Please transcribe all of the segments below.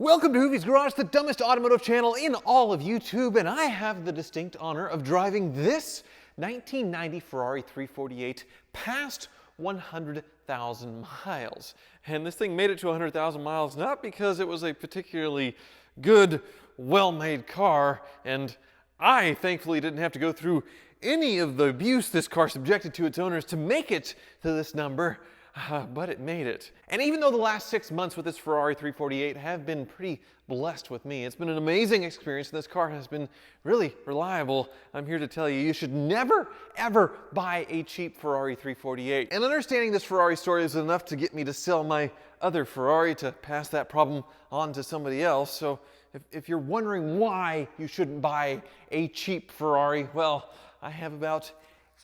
Welcome to Hoovie's Garage, the dumbest automotive channel in all of YouTube, and I have the distinct honor of driving this 1990 Ferrari 348 past 100,000 miles. And this thing made it to 100,000 miles not because it was a particularly good, well-made car, and I thankfully didn't have to go through any of the abuse this car subjected to its owners to make it to this number. But it made it. And even though the last 6 months with this Ferrari 348 have been pretty blessed with me, it's been an amazing experience, and this car has been really reliable. I'm here to tell you, you should never, ever buy a cheap Ferrari 348. And understanding this Ferrari story is enough to get me to sell my other Ferrari to pass that problem on to somebody else. So if you're wondering why you shouldn't buy a cheap Ferrari, well, I have about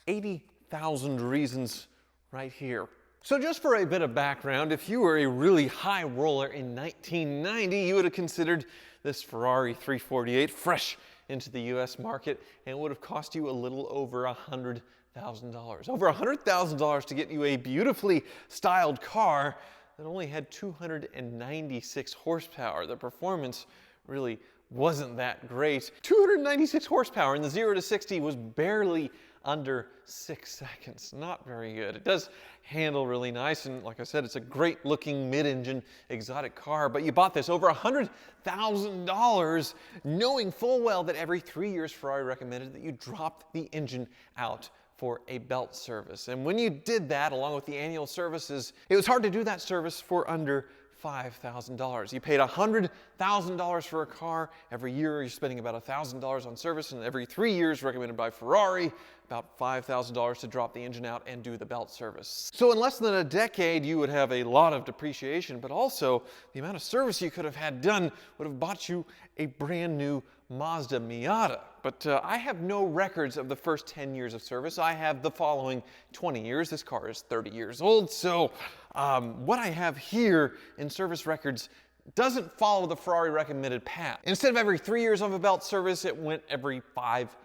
80,000 reasons right here. So just for a bit of background, if you were a really high roller in 1990, you would have considered this Ferrari 348 fresh into the US market, and it would have cost you a little over $100,000. Over $100,000 to get you a beautifully styled car that only had 296 horsepower. The performance really wasn't that great. 296 horsepower, and the 0 to 60 was barely under 6 seconds. Not very good. It does handle really nice, and like I said, it's a great looking mid-engine exotic car, but you bought this over $100,000 knowing full well that every 3 years Ferrari recommended that you drop the engine out for a belt service. And when you did that, along with the annual services, it was hard to do that service for under $5,000. You paid $100,000 for a car. Every year you're spending about $1,000 on service, and every 3 years, recommended by Ferrari, about $5,000 to drop the engine out and do the belt service. So in less than a decade, you would have a lot of depreciation, but also the amount of service you could have had done would have bought you a brand new Mazda Miata. But I have no records of the first 10 years of service. I have the following 20 years. This car is 30 years old, so what I have here in service records doesn't follow the Ferrari recommended path. Instead of every 3 years of a belt service, it went every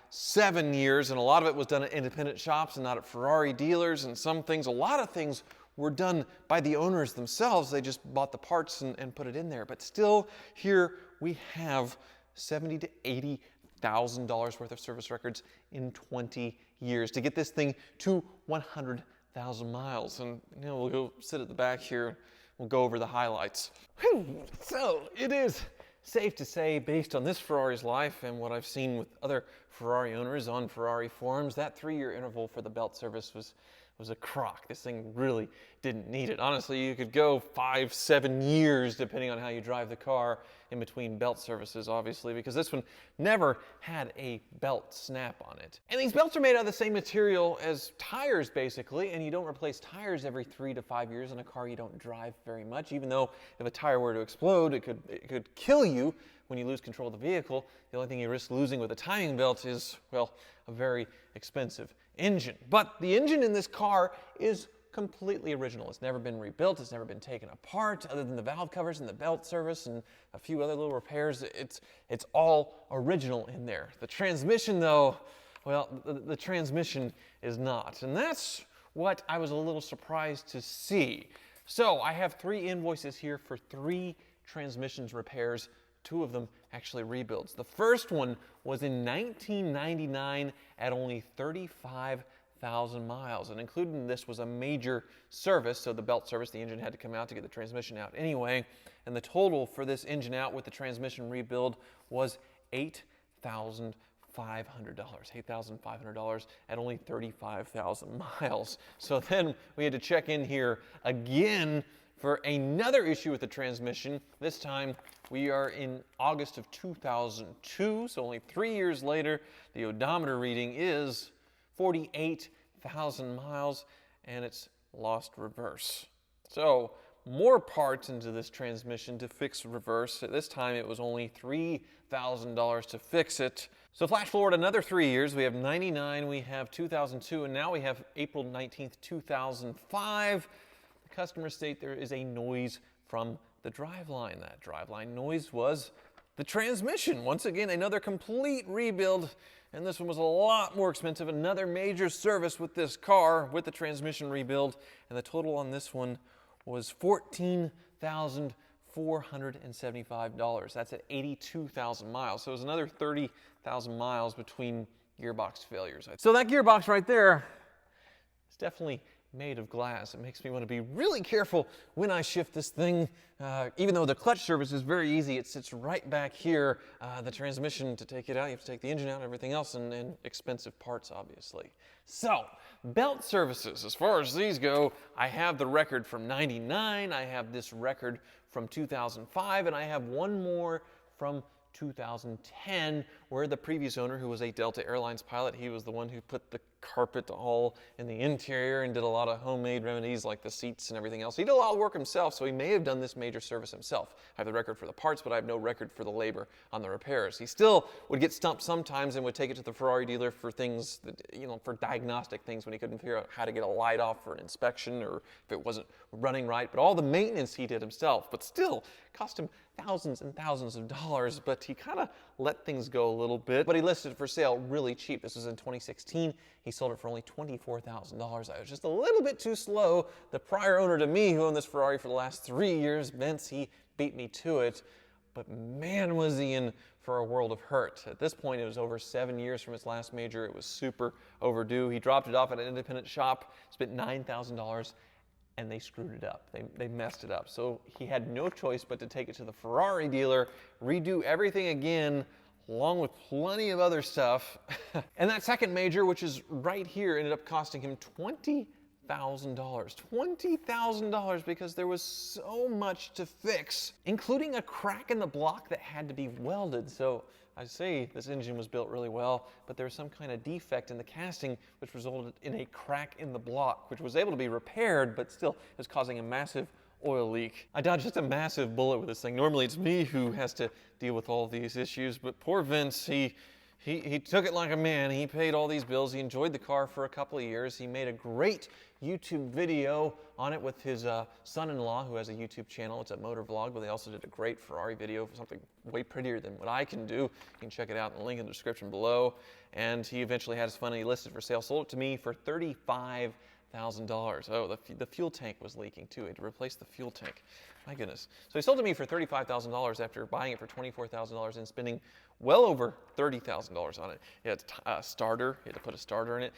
7 years, and a lot of it was done at independent shops and not at Ferrari dealers, and a lot of things were done by the owners themselves. They just bought the parts and put it in there. But still, here we have $70,000 to $80,000 worth of service records in 20 years to get this thing to 100,000 miles. And we'll go sit at the back here. We'll go over the highlights. So it is safe to say, based on this Ferrari's life and what I've seen with other Ferrari owners on Ferrari forums, that 3-year interval for the belt service was a crock. This thing really didn't need it. Honestly, you could go 5-7 years, depending on how you drive the car, in between belt services, obviously, because this one never had a belt snap on it. And these belts are made out of the same material as tires, basically, and you don't replace tires every 3 to 5 years in a car you don't drive very much, even though if a tire were to explode, it could kill you when you lose control of the vehicle. The only thing you risk losing with a timing belt is, well, a very expensive engine. But the engine in this car is completely original. It's never been rebuilt. It's never been taken apart, other than the valve covers and the belt service and a few other little repairs. It's all original in there. The transmission, though, well, the transmission is not. And that's what I was a little surprised to see. So I have 3 invoices here for 3 transmissions repairs. 2 of them actually rebuilds. The first one was in 1999 at only 35,000 miles, and included in this was a major service, so the belt service, the engine had to come out to get the transmission out anyway, and the total for this engine out with the transmission rebuild was $8,500. $8,500 at only 35,000 miles. So then we had to check in here again for another issue with the transmission. This time we are in August of 2002, so only 3 years later. The odometer reading is 48,000 miles, and it's lost reverse. So more parts into this transmission to fix reverse. At this time it was only $3,000 to fix it. So flash forward another 3 years. We have 99, we have 2002, and now we have April 19th, 2005. Customers state there is a noise from the driveline. That driveline noise was the transmission. Once again, another complete rebuild, and this one was a lot more expensive. Another major service with this car with the transmission rebuild, and the total on this one was $14,500. $475. That's at 82,000 miles. So it was another 30,000 miles between gearbox failures. So that gearbox right there is definitely made of glass. It makes me want to be really careful when I shift this thing. Even though the clutch service is very easy, it sits right back here. The transmission, to take it out, you have to take the engine out, everything else, and expensive parts, obviously. So, belt services, as far as these go, I have the record from '99, I have this record from 2005, and I have one more from 2010, where the previous owner, who was a Delta Airlines pilot, he was the one who put the carpet all in the interior and did a lot of homemade remedies like the seats and everything else. He did a lot of work himself, so he may have done this major service himself. I have the record for the parts, but I have no record for the labor on the repairs. He still would get stumped sometimes and would take it to the Ferrari dealer for things that, for diagnostic things when he couldn't figure out how to get a light off for an inspection or if it wasn't running right. But all the maintenance he did himself, but still cost him thousands and thousands of dollars, but he kind of let things go a little bit. But he listed it for sale really cheap. This was in 2016. He sold it for only $24,000. I was just a little bit too slow. The prior owner to me, who owned this Ferrari for the last 3 years, Vince, he beat me to it. But man, was he in for a world of hurt. At this point, it was over 7 years from his last major. It was super overdue. He dropped it off at an independent shop, spent $9,000, and they screwed it up. They messed it up. So he had no choice but to take it to the Ferrari dealer, redo everything again, along with plenty of other stuff. And that second major, which is right here, ended up costing him $20,000. $20,000 because there was so much to fix, including a crack in the block that had to be welded. So I say this engine was built really well, but there was some kind of defect in the casting which resulted in a crack in the block, which was able to be repaired, but still is causing a massive oil leak. I dodged just a massive bullet with this thing. Normally it's me who has to deal with all of these issues, but poor Vince, he took it like a man. He paid all these bills. He enjoyed the car for a couple of years. He made a great YouTube video on it with his son-in-law, who has a YouTube channel. It's a motor vlog, but they also did a great Ferrari video for something way prettier than what I can do. You can check it out in the link in the description below. And he eventually had his fun and he listed for sale. Sold it to me for $35,000. Oh, the fuel tank was leaking too. He had to replace the fuel tank. My goodness. So he sold it to me for $35,000 after buying it for $24,000 and spending well over $30,000 on it. He had a starter. He had to put a starter in it.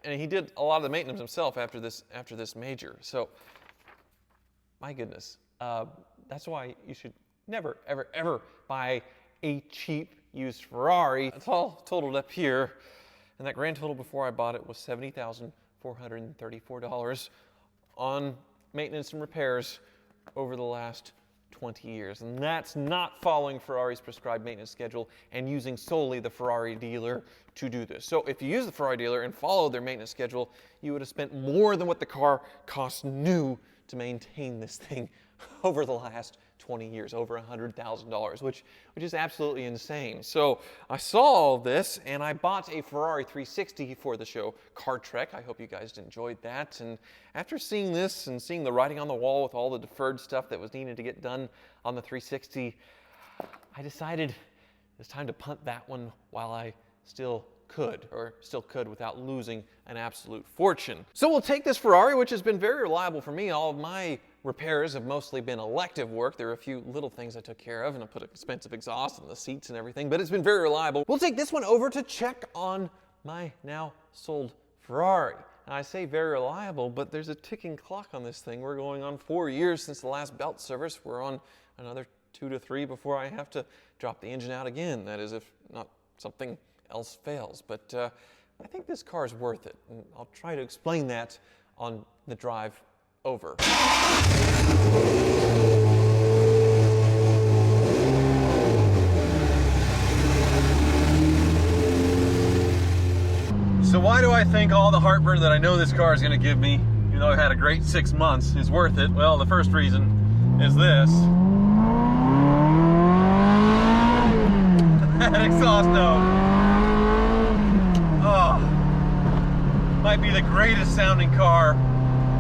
And he did a lot of the maintenance himself after this major. So, my goodness. That's why you should never, ever, ever buy a cheap used Ferrari. It's all totaled up here. And that grand total before I bought it was $70,434 on maintenance and repairs over the last 20 years. And that's not following Ferrari's prescribed maintenance schedule and using solely the Ferrari dealer to do this. So if you use the Ferrari dealer and follow their maintenance schedule, you would have spent more than what the car costs new to maintain this thing over the last 20 years, over $100,000, which is absolutely insane. So I saw all this and I bought a Ferrari 360 for the show Car Trek. I hope you guys enjoyed that. And after seeing this and seeing the writing on the wall with all the deferred stuff that was needed to get done on the 360, I decided it's time to punt that one while I still could without losing an absolute fortune. So we'll take this Ferrari, which has been very reliable for me. All of my repairs have mostly been elective work. There are a few little things I took care of, and I put expensive exhaust on the seats and everything, but it's been very reliable. We'll take this one over to check on my now sold Ferrari. And I say very reliable, but there's a ticking clock on this thing. We're going on 4 years since the last belt service. We're on another 2 to 3 before I have to drop the engine out again. That is, if not something else fails. But I think this car is worth it, and I'll try to explain that on the drive over. So why do I think all the heartburn that I know this car is going to give me, even though I've had a great 6 months, is worth it? Well, the first reason is this. That exhaust note. Oh, might be the greatest sounding car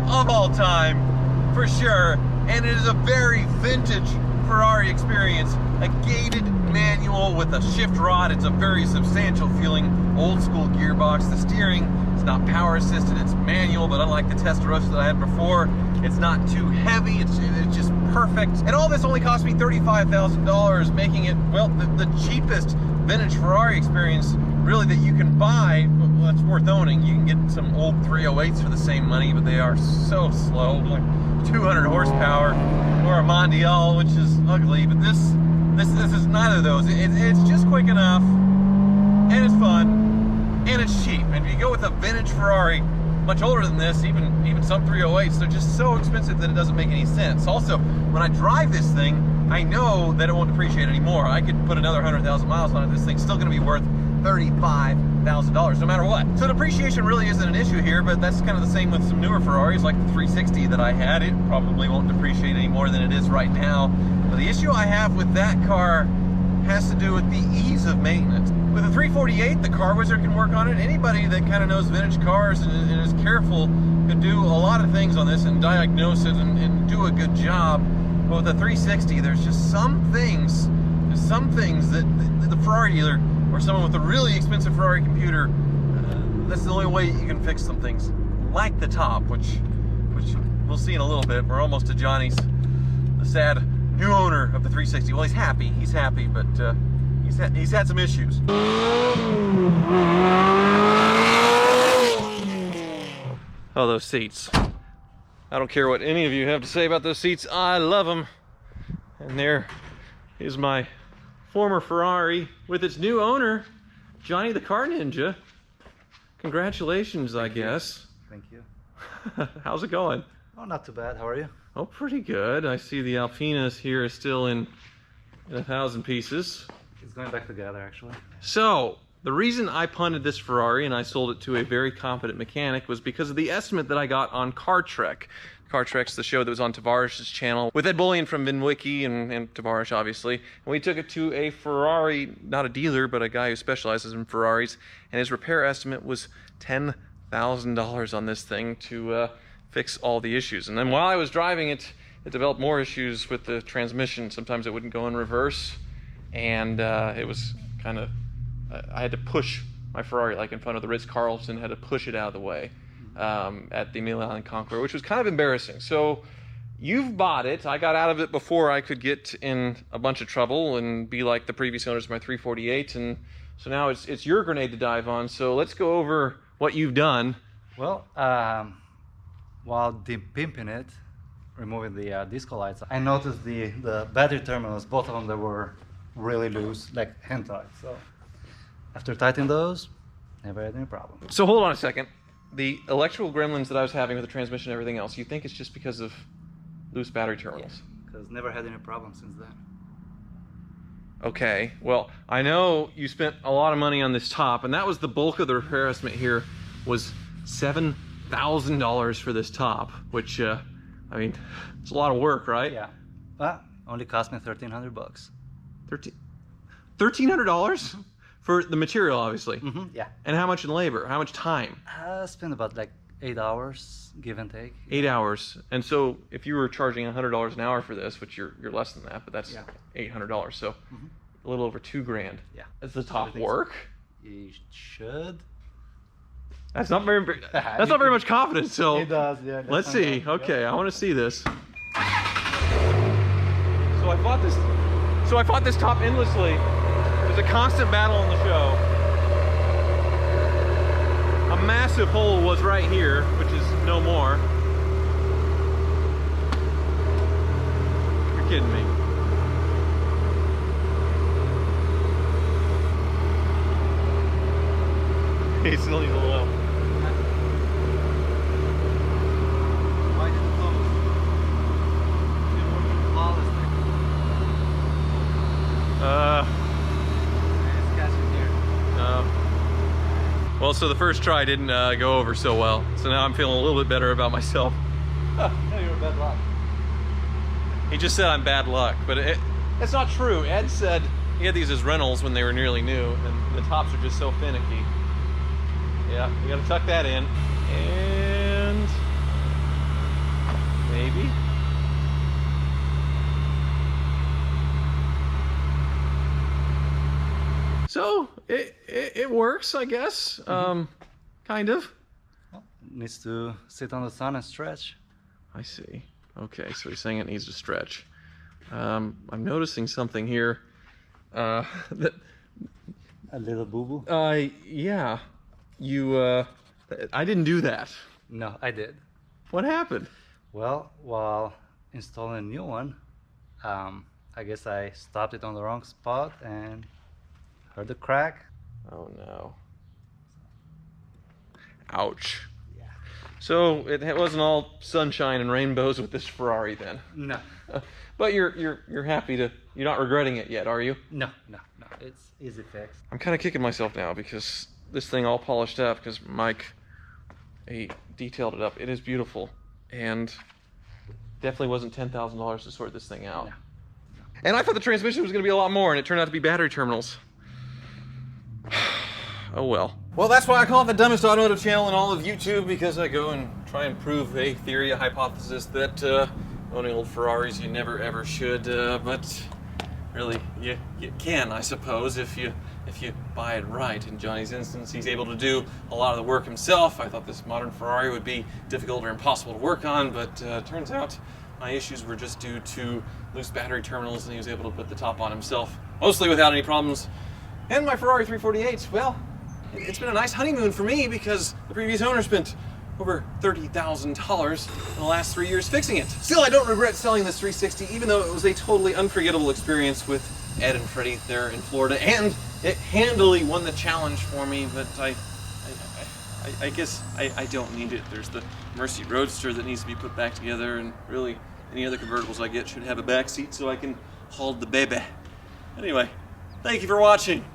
of all time, for sure. And it is a very vintage Ferrari experience. A gated manual with a shift rod. It's a very substantial feeling old school gearbox. The steering is not power assisted, it's manual, but unlike the Testarossa that I had before, it's not too heavy. It's just perfect. And all this only cost me $35,000, making it, well, the cheapest vintage Ferrari experience really that you can buy. Well, that's worth owning. You can get some old 308s for the same money, but they are so slow, like 200 horsepower, or a Mondial, which is ugly. But this is neither of those. It's just quick enough, and it's fun, and it's cheap. And if you go with a vintage Ferrari, much older than this, even some 308s, they're just so expensive that it doesn't make any sense. Also, when I drive this thing, I know that it won't depreciate anymore. I could put another 100,000 miles on it. This thing's still going to be worth $35,000 no matter what. So depreciation really isn't an issue here, but that's kind of the same with some newer Ferraris like the 360 that I had. It probably won't depreciate any more than it is right now. But the issue I have with that car has to do with the ease of maintenance. With the 348, the car wizard can work on it. Anybody that kind of knows vintage cars and is careful can do a lot of things on this and diagnose it and do a good job. But with the 360, there's just some things that the Ferrari dealer or someone with a really expensive Ferrari computer, that's the only way you can fix some things, like the top, which we'll see in a little bit. We're almost to Johnny's, the sad new owner of the 360. Well, he's happy, but he's had some issues. Oh, those seats. I don't care what any of you have to say about those seats. I love them. And there is my former Ferrari with its new owner, Johnny the Car Ninja. Congratulations, I guess. Thank you. How's it going? Oh, not too bad. How are you? Oh, pretty good. I see the Alpinas here is still in 1,000 pieces. It's going back together, actually. So, the reason I punted this Ferrari and I sold it to a very competent mechanic was because of the estimate that I got on Car Trek. Car Trek's the show that was on Tavares' channel with Ed Bullion from VinWiki and Tavares, obviously. And we took it to a Ferrari, not a dealer, but a guy who specializes in Ferraris, and his repair estimate was $10,000 on this thing to fix all the issues. And then while I was driving it, it developed more issues with the transmission. Sometimes it wouldn't go in reverse, and it was kind of, I had to push my Ferrari, like in front of the Ritz-Carlton, had to push it out of the way at the Milan Conqueror, which was kind of embarrassing. So you've bought it. I got out of it before I could get in a bunch of trouble and be like the previous owners of my 348, and so now it's your grenade to dive on. So let's go over what you've done. Well, while de-pimping it, removing the disco lights, I noticed the battery terminals, both of them, that were really loose, like hand tight. So after tightening those, never had any problem. So hold on a second. The electrical gremlins that I was having with the transmission and everything else, you think it's just because of loose battery terminals? Because never had any problem since then. Okay, well, I know you spent a lot of money on this top, and that was the bulk of the repair estimate here, was $7,000 for this top, which, I mean, it's a lot of work, right? Yeah, but only cost me $1,300 bucks. $1,300 for the material, obviously. Yeah. And how much in labor? How much time? I spent about like 8 hours, give and take. 8 hours. And so if you were charging $100 an hour for this, which you're less than that, but that's $800, so a little over $2,000. Yeah. Does the top work? It should. That's not very much confidence. So it does, yeah. Let's see. Okay, I want to see this. So I fought this top endlessly. There's a constant battle on the show. A massive hole was right here, which is no more. You're kidding me. He still needs a little help. Why did it close? It worked flawlessly. It's catching here. Well, so the first try didn't go over so well. So now I'm feeling a little bit better about myself. No, you're bad luck. He just said I'm bad luck, but it's not true. Ed said he had these as rentals when they were nearly new, and the tops are just so finicky. Yeah, we gotta tuck that in, and maybe. So it works, I guess. Kind of. Well, needs to sit on the sun and stretch. I see. Okay, so he's saying it needs to stretch. I'm noticing something here. That A little boo-boo? yeah. I didn't do that. No, I did. What happened? Well, while installing a new one, I guess I stopped it on the wrong spot and heard a crack. Oh no. Ouch. Yeah. So it wasn't all sunshine and rainbows with this Ferrari then. No. But you're happy to, you're not regretting it yet, are you? No. It's easy fix. I'm kind of kicking myself now because this thing all polished up because Mike, he detailed it up. It is beautiful and definitely wasn't $10,000 to sort this thing out. No. And I thought the transmission was going to be a lot more, and it turned out to be battery terminals. Oh well. Well, that's why I call it the dumbest automotive channel in all of YouTube, because I go and try and prove a theory, a hypothesis that owning old Ferraris you never ever should, but really you can, I suppose, if you buy it right. In Johnny's instance, he's able to do a lot of the work himself. I thought this modern Ferrari would be difficult or impossible to work on, but turns out my issues were just due to loose battery terminals, and he was able to put the top on himself, mostly without any problems. And my Ferrari 348, well, it's been a nice honeymoon for me because the previous owner spent over $30,000 in the last 3 years fixing it. Still, I don't regret selling this 360, even though it was a totally unforgettable experience with Ed and Freddie there in Florida, and it handily won the challenge for me, but I guess I don't need it. There's the Mercy Roadster that needs to be put back together, and really any other convertibles I get should have a back seat so I can hold the baby. Anyway, thank you for watching.